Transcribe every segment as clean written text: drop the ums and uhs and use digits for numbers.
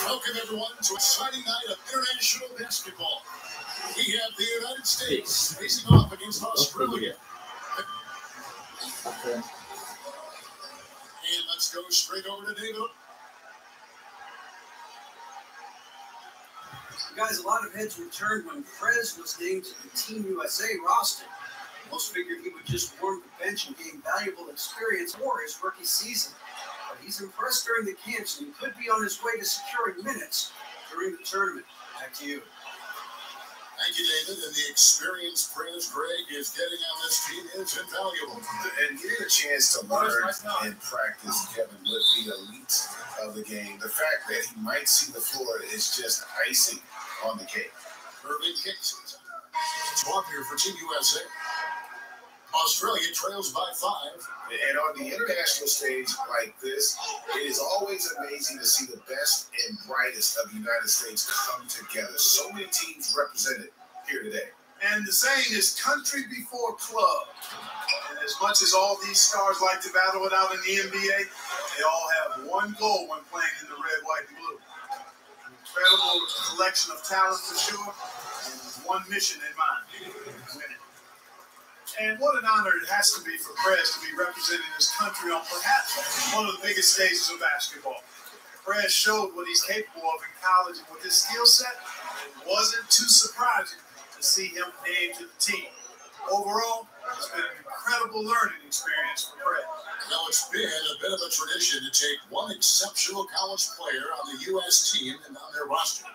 Welcome, everyone, to an exciting night of international basketball. We have the United States facing off against Australia. And let's go straight over to David. Guys, a lot of heads were turned when Prez was named to the Team USA roster. Most figured he would just warm the bench and gain valuable experience for his rookie season. But he's impressed during the camps and could be on his way to securing minutes during the tournament. Back to you. Thank you, David. And the experience Prez Greg is getting on this team is invaluable. And getting a chance to learn and practice, Kevin, with the elite of the game, the fact that he might see the floor is just icing on the cake. Irving kicks it. Swap here for Team USA. Australia trails by 5. And on the international stage like this, it is always amazing to see the best and brightest of the United States come together. So many teams represented here today. And the saying is country before club. And as much as all these stars like to battle it out in the NBA, they all have one goal when playing in the red, white, and blue. An incredible collection of talent for sure, and one mission in mind: winning. And what an honor it has to be for Prez to be representing his country on perhaps one of the biggest stages of basketball. Prez showed what he's capable of in college, and with his skill set, it wasn't too surprising to see him named to the team. Overall, it's been an incredible learning experience for Prez. Now, it's been a bit of a tradition to take one exceptional college player on the U.S. team and on their roster.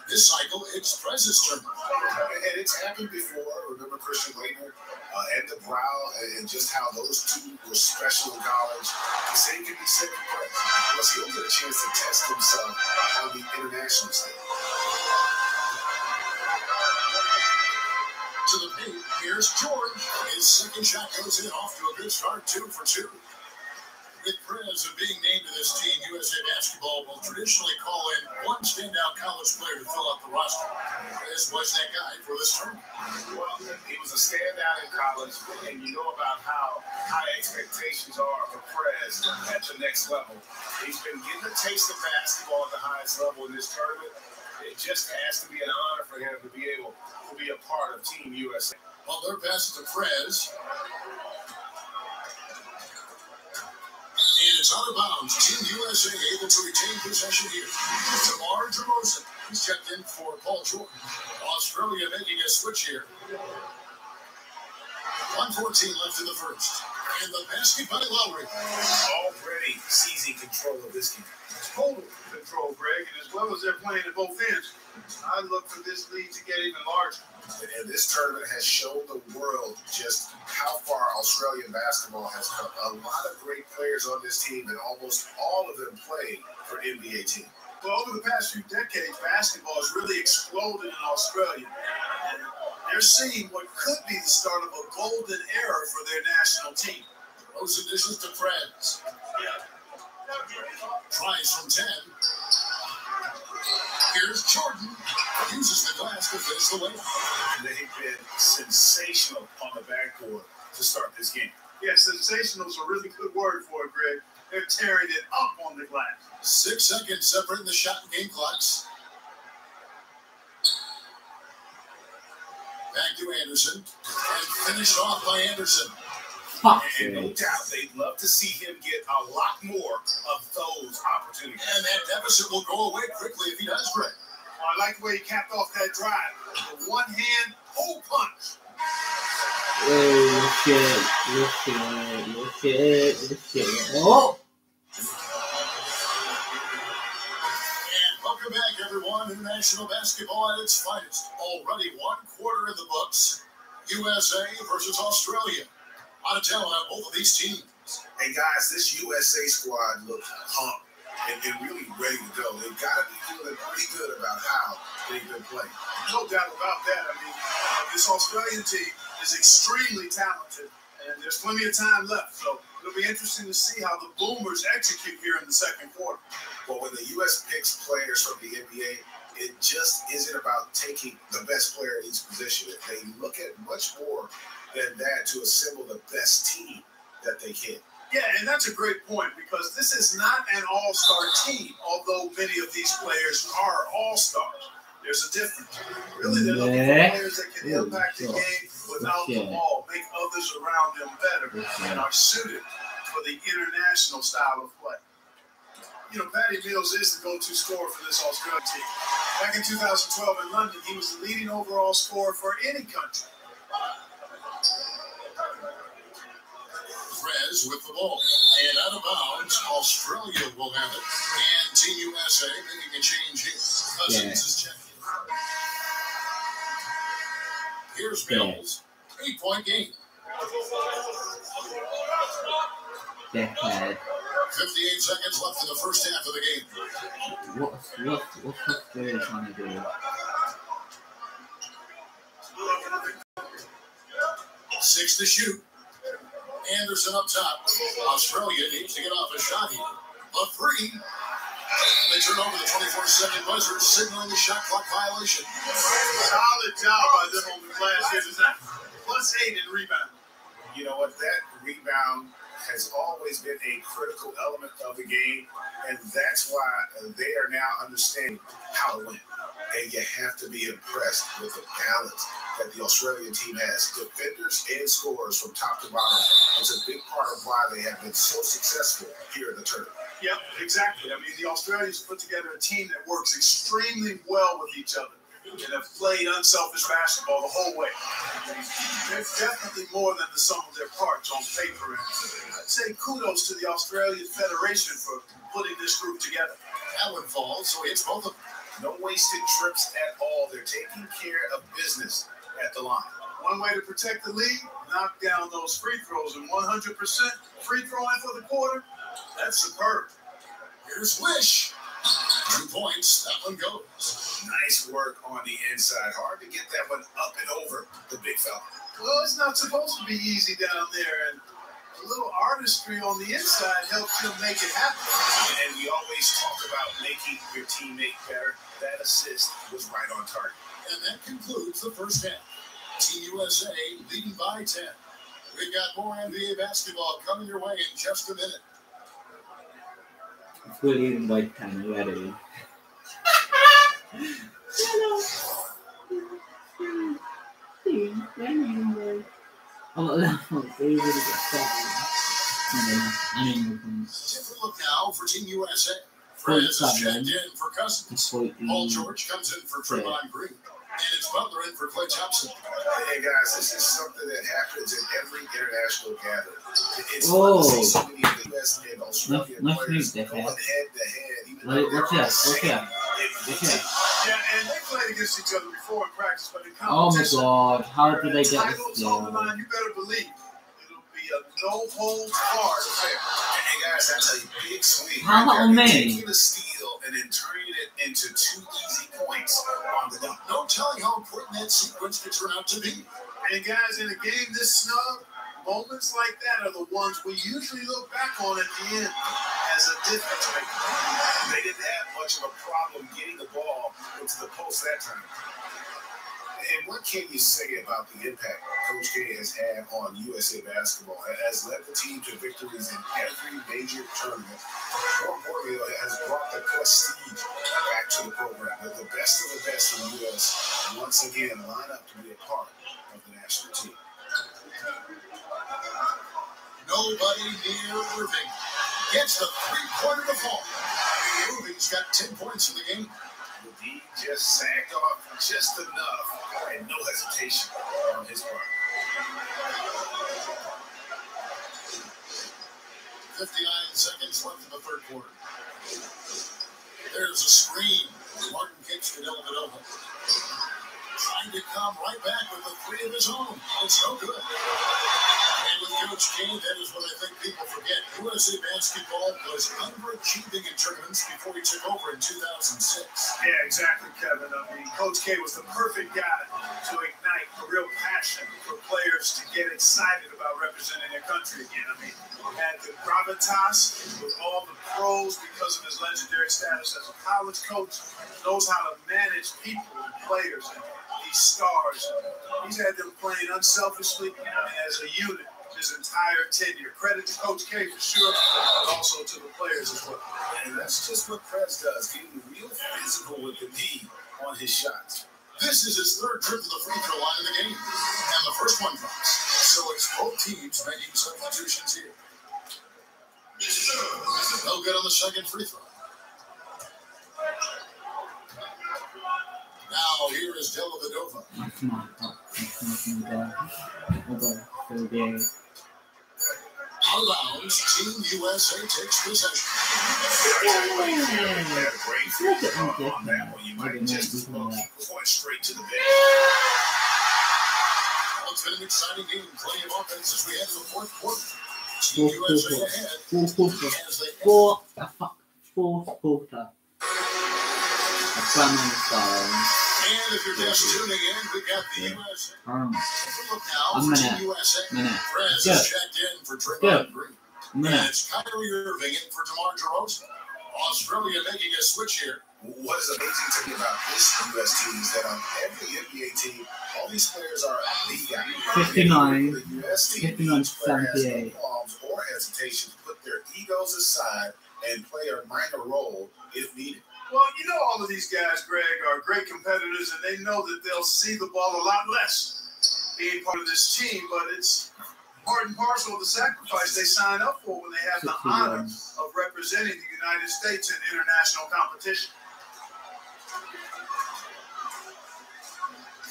This cycle, it's Prez's turn. And it's happened before. Remember Christian Laettner and DeBrow, and just how those two were special in college. The same can be said for Prez. Plus, he'll get a chance to test himself on the international stage. To the paint, here's George. His second shot goes in, off to a good start, 2 for 2. With Prez being named to this team, USA Basketball will traditionally call in one standout college player to fill out the roster. Prez was that guy for this tournament. Well, he was a standout in college, and you know about how high expectations are for Prez at the next level. He's been getting a taste of basketball at the highest level in this tournament. It just has to be an honor for him to be able to be a part of Team USA. Well, they're passing to Prez. And it's out of bounds. Team USA able to retain possession here. Tamar Jamosa. He's checked in for Paul Jordan. Australia making a switch here. 1:14 left in the first. And the basket by Lowry. Already seizing control of this game. Total control, Greg, and as well as they're playing at both ends, I look for this lead to get even larger. And this tournament has shown the world just how far Australian basketball has come. A lot of great players on this team, and almost all of them playing for NBA teams. Well, over the past few decades, basketball has really exploded in Australia. And they're seeing what could be the start of a golden era for their national team. Those additions to Prez. Tries from 10. Here's Jordan. Uses the glass to finish the layup. They've been sensational on the backcourt to start this game. Yeah, sensational is a really good word for it, Greg. They're tearing it up on the glass. 6 seconds separating the shot and game clocks. Back to Anderson. And finished off by Anderson. And no doubt they'd love to see him get a lot more of those opportunities. And that deficit will go away quickly if he does, Greg. I like the way he capped off that drive. The one-hand pull punch. Oh, shit. Oh! And welcome back, everyone. International basketball at its finest. Already 1 quarter in the books. USA versus Australia. A lot of talent on both of these teams. And guys, this USA squad looks pumped and really ready to go. They've got to be feeling pretty good about how they've been playing. No doubt about that. I mean, this Australian team is extremely talented, and there's plenty of time left. So it'll be interesting to see how the Boomers execute here in the second quarter. Well, when the U.S. picks players from the NBA, it just isn't about taking the best player in each position. They look at much more than that to assemble the best team that they can. Yeah, and that's a great point because this is not an all-star team, although many of these players are all-stars. There's a difference. Really, they're looking for players that can impact the game without the ball, make others around them better, and are suited for the international style of play. You know, Patty Mills is the go-to scorer for this Australian team. Back in 2012 in London, he was the leading overall scorer for any country. Perez with the ball. And out of bounds, Australia will have it. And Team USA making a change here. Cousins is checking. Here's Mills. 8-point game. Deckhead. 58 seconds left in the first half of the game. What's Australia trying to do? 6 to shoot. Anderson up top. Australia needs to get off a shot here. A three. They turn over the 24-second buzzer, signaling the shot clock violation. Solid job by them on the glass here tonight. +8 in rebound. You know what? That rebound has always been a critical element of the game, and that's why they are now understanding how to win. And you have to be impressed with the balance that the Australian team has. Defenders and scorers from top to bottom. It's a big part of why they have been so successful here in the tournament. Yep, exactly. I mean, the Australians put together a team that works extremely well with each other and have played unselfish basketball the whole way. They're definitely more than the sum of their parts on paper. And I'd say kudos to the Australian Federation for putting this group together. That one falls, so it's both of them. No wasted trips at all. They're taking care of business at the line. One way to protect the lead, knock down those free throws, and 100% free throwing for the quarter, that's superb. Here's Wish. 2 points. That one goes. Nice work on the inside. Hard to get that one up and over the big fella. Well, it's not supposed to be easy down there, and a little artistry on the inside helps him make it happen. And we always talk about making your teammate better. That assist was right on target. And that concludes the first half. Team USA leading by 10. We've got more NBA basketball coming your way in just a minute. We're leading by 10 already. Different look now for Team USA. Perez is checked in for Cousins. Paul George comes in for Trevon Green. And it's Butler in for Klay Thompson. Hey guys, this is something that happens in every international gathering. It's fun to see so many of the U.S. and Australian players going head to head. Watch out. Yeah, and they played against each other before in practice, but in Oh my competition, god, how did they get titles this on the deal? line, you better believe it'll be a no-holds-barred affair. Hey guys, that's a big swing. How about me? Taking a steal and then turning it into 2 easy points on the dunk. No telling how important that sequence could turn out to be. And guys, in a game this snug, moments like that are the ones we usually look back on at the end as a difference maker. They didn't have much of a problem getting the ball into the post that time. And what can you say about the impact Coach K has had on USA basketball? Has led the team to victories in every major tournament. More importantly, has brought the prestige back to the program. That the best of the best in the U.S. once again line up to be a part of the national team. Nobody near Irving gets the three-pointer to fall. Irving's got 10 points in the game. The D just sagged off just enough and no hesitation on his part. 59 seconds left in the third quarter. There's a screen. Martin kicks to Dellavedova. Trying to come right back with a three of his own. It's no good. And with Coach K, that is what I think people forget. USA basketball was underachieving in tournaments before he took over in 2006. Yeah, exactly, Kevin. I mean, Coach K was the perfect guy to ignite a real passion for players to get excited about representing their country again. I mean, he had the gravitas with all the pros because of his legendary status as a college coach. Knows how to manage people and players and these stars. He's had them playing unselfishly and as a unit his entire tenure. Credit to Coach K for sure, but also to the players as well. And that's just what Prez does, getting real physical with the D on his shots. This is his third trip to the free throw line of the game, and the first one drops. So it's both teams making substitutions here. No good on the second free throw. Now here is Dellavedova. That's not okay. Out of bounds, Team USA takes possession. Look at me On that one, you might just point straight to the bench. Well, it's been an exciting game, plenty of offense as we head to the fourth quarter. Team USA ahead as they Fourth quarter. And if you're just tuning in, we got the USA. Look now for Team USA. Prez is checked in for Draymond Green. And it's Kyrie Irving in for DeMar DeRozan. Australia making a switch here. What is amazing to me about this U.S. team is that on every NBA team, all these players are elite guys. 59, The U.S. team, 59 each player has no 78. qualms or hesitation to put their egos aside and play a minor role if needed. Well, you know, all of these guys, Greg, are great competitors, and they know that they'll see the ball a lot less being part of this team, but it's part and parcel of the sacrifice they sign up for when they have the honor of representing the United States in international competition.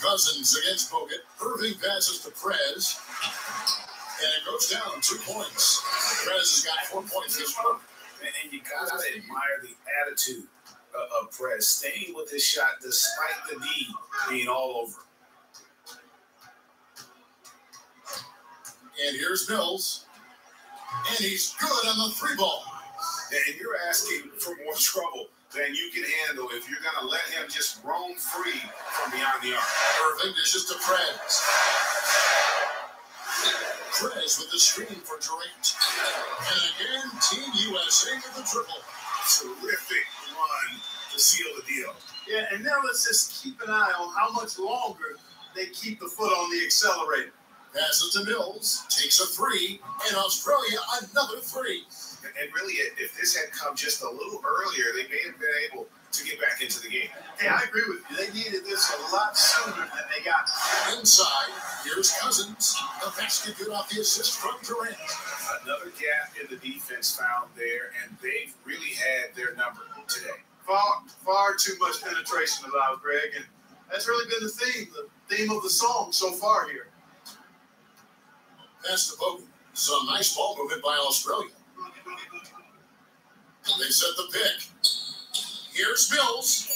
Cousins against Bogut. Irving passes to Prez. And it goes down 2 points. Prez has got 4 points this quarter. And you got to admire the attitude of Prez, staying with his shot despite the D being all over. And here's Mills. And he's good on the 3-ball. And you're asking for more trouble than you can handle if you're going to let him just roam free from beyond the arc. Irving dishes to Prez. Prez with the screen for Durant. And again, Team USA with the triple. Terrific run to seal the deal. Yeah, and now let's just keep an eye on how much longer they keep the foot on the accelerator. Passes to Mills, takes a 3, and Australia another 3. And really, if this had come just a little earlier, they may have been able to get back into the game. Hey, I agree with you. They needed this a lot sooner than they got it. Inside, here's Cousins. The basket good off the assist from Durant. Another gap in the defense found there, and they've really had their number today. Far too much penetration allowed, Greg, and that's really been the theme of the song so far here. That's the Bogut. Some nice ball movement by Australia. They set the pick. Here's Mills.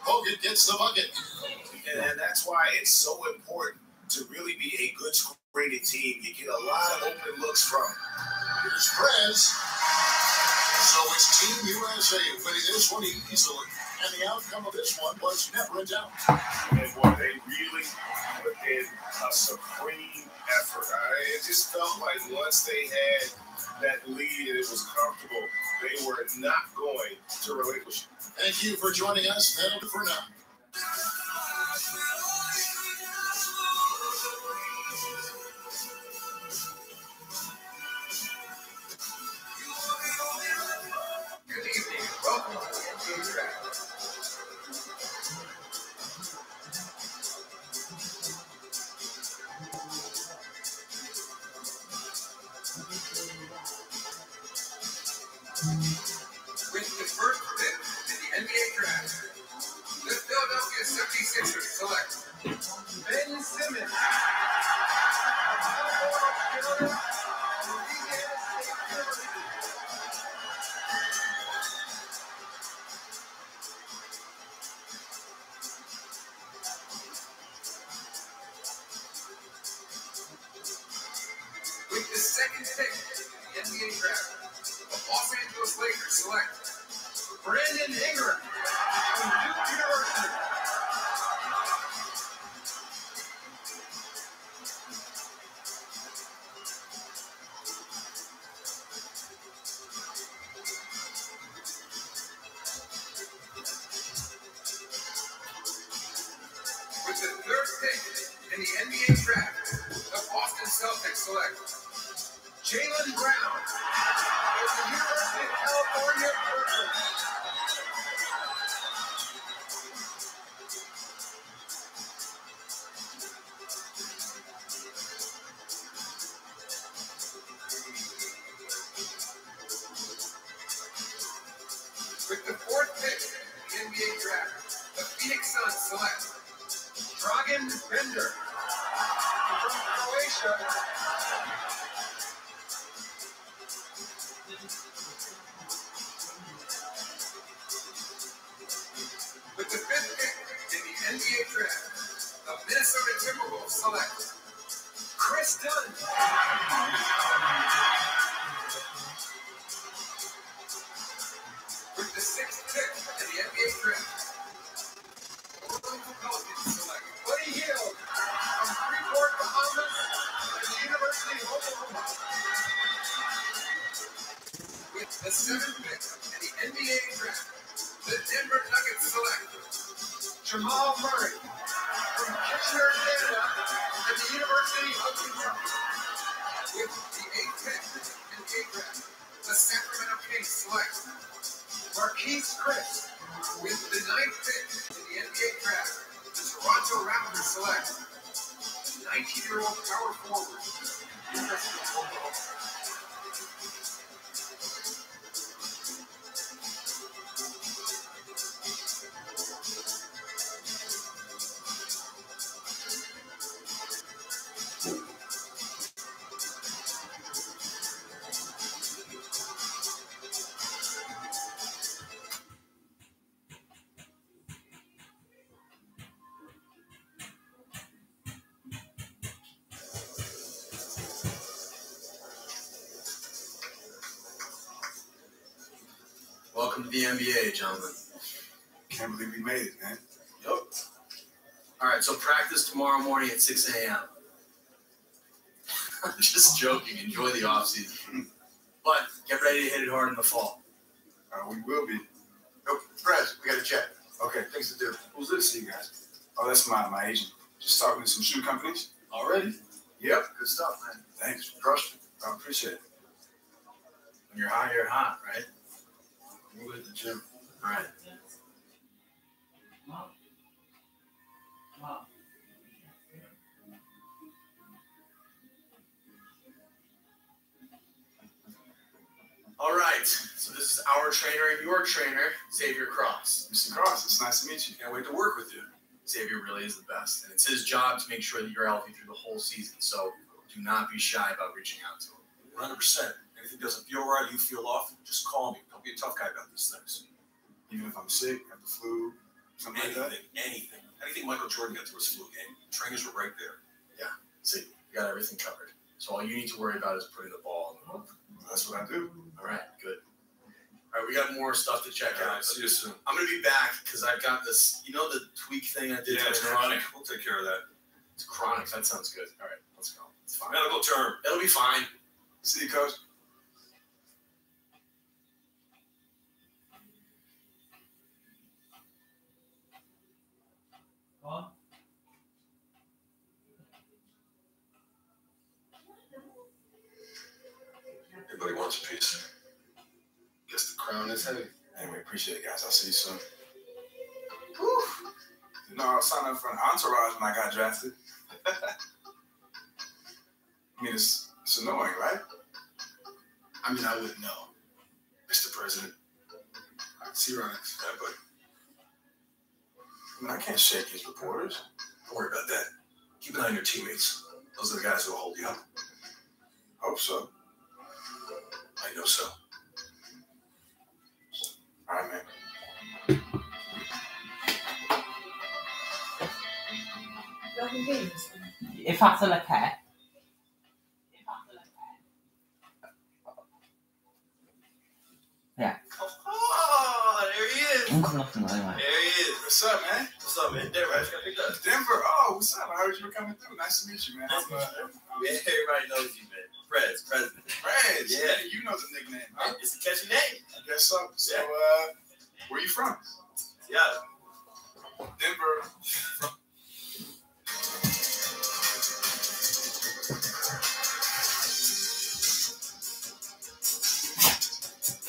Bogut gets the bucket. And that's why it's so important to really be a good screening team. You get a lot of open looks from. Here's Prez. So it's Team USA winning this one easily. And the outcome of this one was never in doubt. And boy, they really put in a supreme effort. It just felt like once they had that lead and it was comfortable, they were not going to relinquish it. Thank you for joining us. That'll do for now. Good evening. Welcome to the NBA Draft. With the first pick in the NBA Draft, the Philadelphia 76ers select Ben Simmons. With the second pick in the NBA Draft, the Los Angeles Lakers select Brandon Ingram from Duke University. With the third pick in the NBA Draft, the Boston Celtics select Jalen Brown with the University of California, Berkeley. With the 4th pick in the NBA draft, the Phoenix Suns select Dragan Bender from Croatia. With the 5th pick in the NBA draft, the Minnesota Timberwolves select Chris Dunn. With the 6th pick in the NBA draft, Orlando Pelicans select Buddy Hield from Freeport, Bahamas, and the University of Oklahoma. With the 7th pick in the NBA draft, the Denver Nuggets select Jamal Murray from Kitchener, Canada, and the University of Kentucky. With the 8th pick in the NBA draft, the Sacramento Kings select Marquise Chris. With the 9th pick in the NBA draft, the Toronto Raptors select 19-year-old power forward, University of Oklahoma. Welcome to the NBA, gentlemen. Can't believe we made it, man. Yep. All right, so practice tomorrow morning at 6 a.m. I'm just joking. Enjoy the offseason. But get ready to hit it hard in the fall. We will be. Nope, Prez, we got to check. Okay. Things to do. Who's this to you guys? Oh, that's my agent. Just talking to some shoe companies. Already? Yep, good stuff, man. Thanks. Trust me. I appreciate it. When you're hot, right? We'll hit the gym. All right. All right, so this is our trainer and your trainer, Xavier Cross. Mr. Cross, it's nice to meet you. Can't wait to work with you. Xavier really is the best, and it's his job to make sure that you're healthy through the whole season, so do not be shy about reaching out to him. 100%. Anything doesn't feel right, you feel off, just call me. Don't be a tough guy about these things. Even if I'm sick, have the flu, something like that. Anything Michael Jordan got through his flu game. Trainers were right there. See, you got everything covered. So all you need to worry about is putting the ball in the hoop. That's what I do. All right, good. All right, we got more stuff to check out. See you soon. I'm going to be back because I've got this, you know the tweak thing I did? Yeah, it's chronic. We'll take care of that. It's chronic. That sounds good. All right, let's go. It's fine. Medical term. It'll be fine. See you, Coach. Everybody wants a piece. Guess the crown is heavy. Hey, we appreciate it, guys. I'll see you soon. Whew. You know, I was signing up for an entourage when I got drafted. I mean, it's annoying, right? I mean, I wouldn't know, Mr. President. See you, Ronix. Yeah, buddy. I mean, I can't shake these reporters. Don't worry about that. Keep an eye on your teammates. Those are the guys who will hold you up. Hope so. I know so. All right, man. If I feel okay. Yeah. Oh, there he is. I'm coming off the anyway. There he is. What's up, man? What's up, man? Denver, I just got picked up. Denver. Oh, what's up? I heard you were coming through. Nice to meet you, man. Yeah, everybody knows you, man. President. Friends. Yeah. You know the nickname, huh? It's a catchy name. I guess so. So, where you from? Yeah. Denver.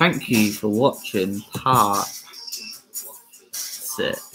Thank you for watching part 6.